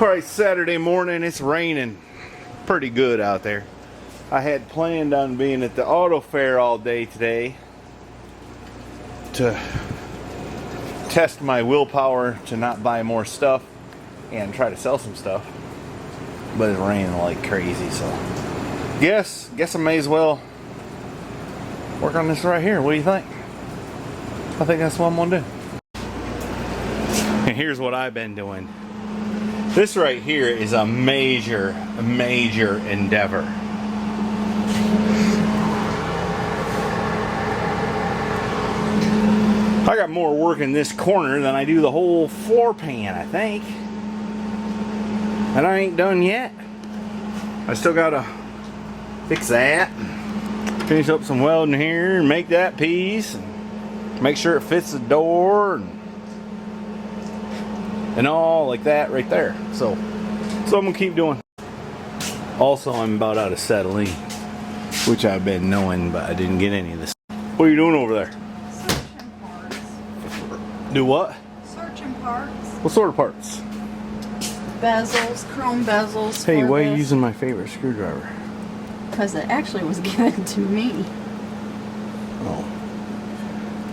Alright, Saturday morning, it's raining pretty good out there. I had planned on being at the auto fair all day today to test my willpower to not buy more stuff and try to sell some stuff. But it's raining like crazy, so guess I may as well work on this right here. What do you think? I think that's what I'm gonna do. And here's what I've been doing. This right here is a major endeavor. I got more work in this corner than I do the whole floor pan, I think. And I ain't done yet. I still gotta fix that. Finish up some welding here and make that piece. And make sure it fits the door. And all like that right there. So I'm gonna keep doing. Also, I'm about out of acetylene, which I've been knowing, but I didn't get any of this. What are you doing over there? Searching parts. Do what? Searching parts. What sort of parts? Bezels, chrome bezels. Hey, why are you using my favorite screwdriver? Because it actually was given to me. Oh.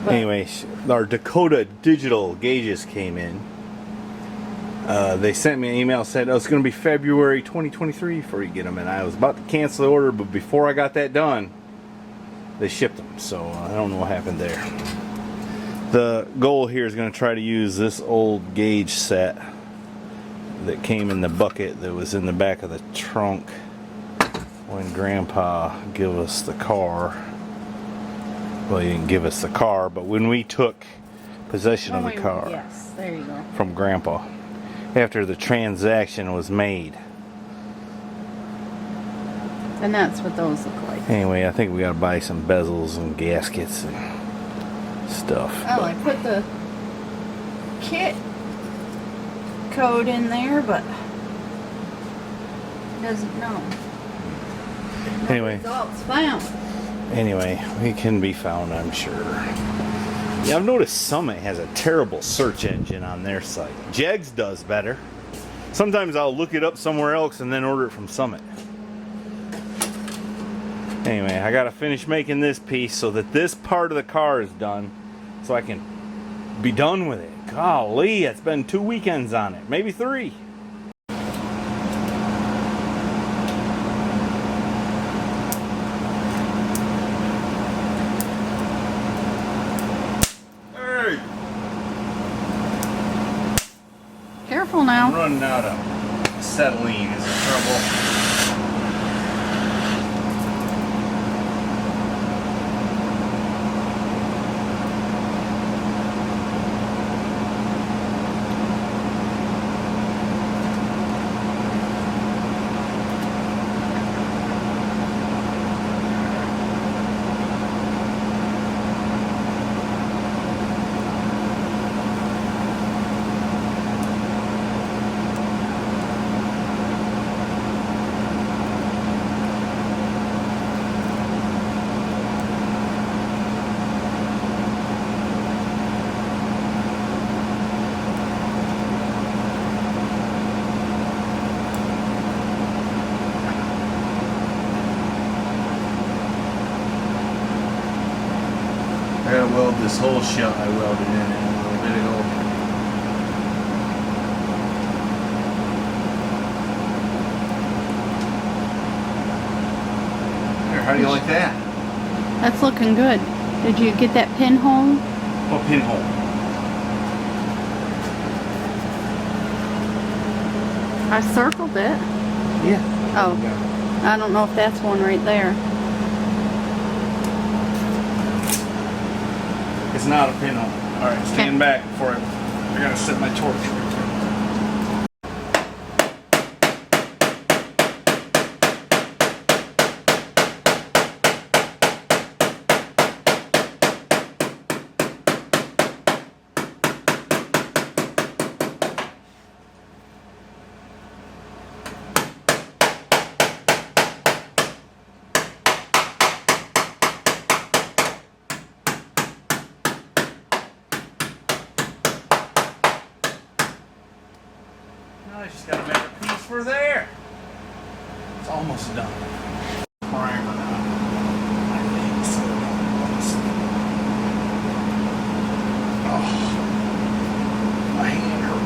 But anyway, our Dakota digital gauges came in. They sent me an email, said, oh, it's going to be February 2023 before you get them. And I was about to cancel the order, but before I got that done, they shipped them. So I don't know what happened there. The goal here is going to try to use this old gauge set that came in the bucket that was in the back of the trunk when Grandpa gave us the car. Well, he didn't give us the car, but when we took possession of the car, yes, there you go, from Grandpa, after the transaction was made. And that's what those look like. Anyway, I think we gotta buy some bezels and gaskets and stuff. Oh, I put the kit code in there, but it doesn't know. Anyway. Results found. Anyway, we can be found, I'm sure. Yeah, I've noticed Summit has a terrible search engine on their site. Jegs does better. Sometimes I'll look it up somewhere else and then order it from Summit. Anyway, I gotta finish making this piece so that this part of the car is done, so I can be done with it. Golly, it's been 2 weekends on it, maybe 3. Careful now. I'm running out of acetylene is the trouble. I gotta weld this whole shut I welded in it a little bit ago. There, how do you like that? That's looking good. Did you get that pinhole? What pinhole? I circled it. Yeah. Oh, I don't know if that's one right there. It's not a pinhole. Alright, stand back before I gotta set my torch. just gotta make a piece for there. It's almost done. Primer now. I think so. Oh, my hand hurts.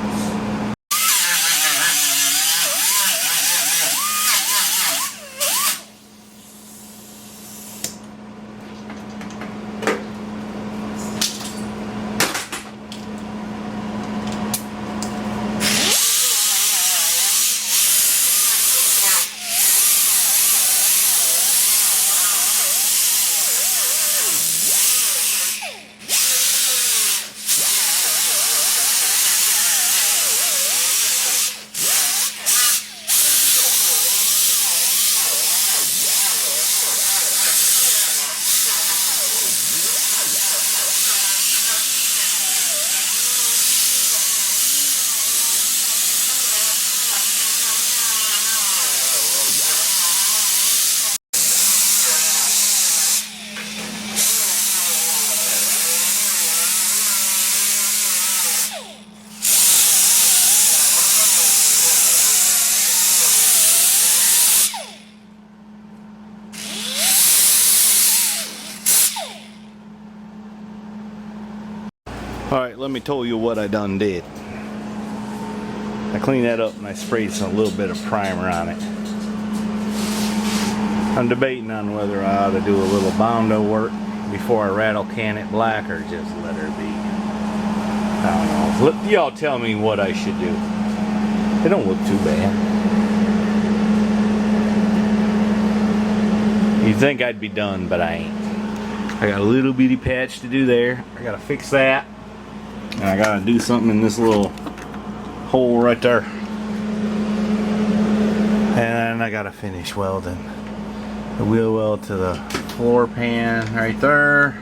Alright, let me tell you what I done did. I cleaned that up and I sprayed a little bit of primer on it. I'm debating on whether I ought to do a little Bondo work before I rattle can it black or just let her be. I don't know. Let y'all tell me what I should do. They don't look too bad. You'd think I'd be done, but I ain't. I got a little bitty patch to do there. I gotta fix that. And I gotta do something in this little hole right there. And I gotta finish welding the wheel well to the floor pan right there.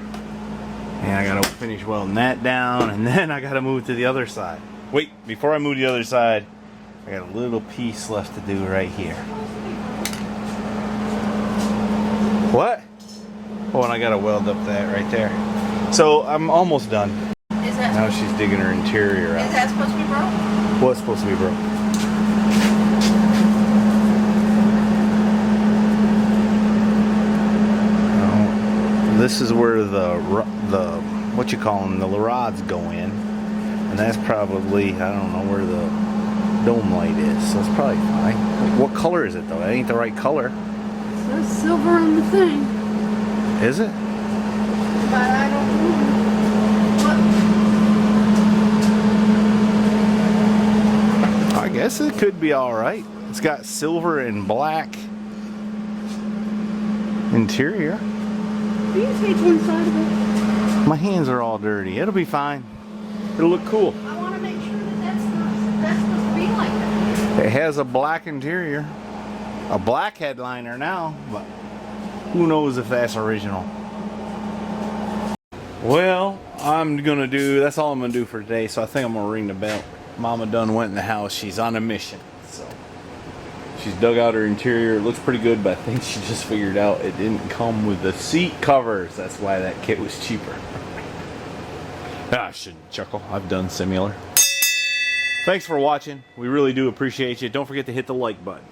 And I gotta finish welding that down. And then I gotta move to the other side. Wait, before I move to the other side, I got a little piece left to do right here. What? Oh, and I gotta weld up that right there. So I'm almost done. Now she's digging her interior out. Is that supposed to be broke? What's supposed to be broke? Oh, this is where the what you call them, the rods go in, and that's probably, I don't know where the dome light is, so it's probably fine. What color is it though? That ain't the right color. It says silver on the thing. Is it? But I don't know. I guess it could be alright. It's got silver and black interior. You can take one side of it. My hands are all dirty. It'll be fine. It'll look cool. I want to make sure that that's supposed to be like that. It has a black interior. A black headliner now, but who knows if that's original. Well, that's all I'm gonna do for today, so I think I'm gonna ring the bell. Mama done went in the house. She's on a mission. So she's dug out her interior. It looks pretty good, but I think she just figured out it didn't come with the seat covers. That's why that kit was cheaper. I shouldn't chuckle. I've done similar. Thanks for watching. We really do appreciate you. Don't forget to hit the like button.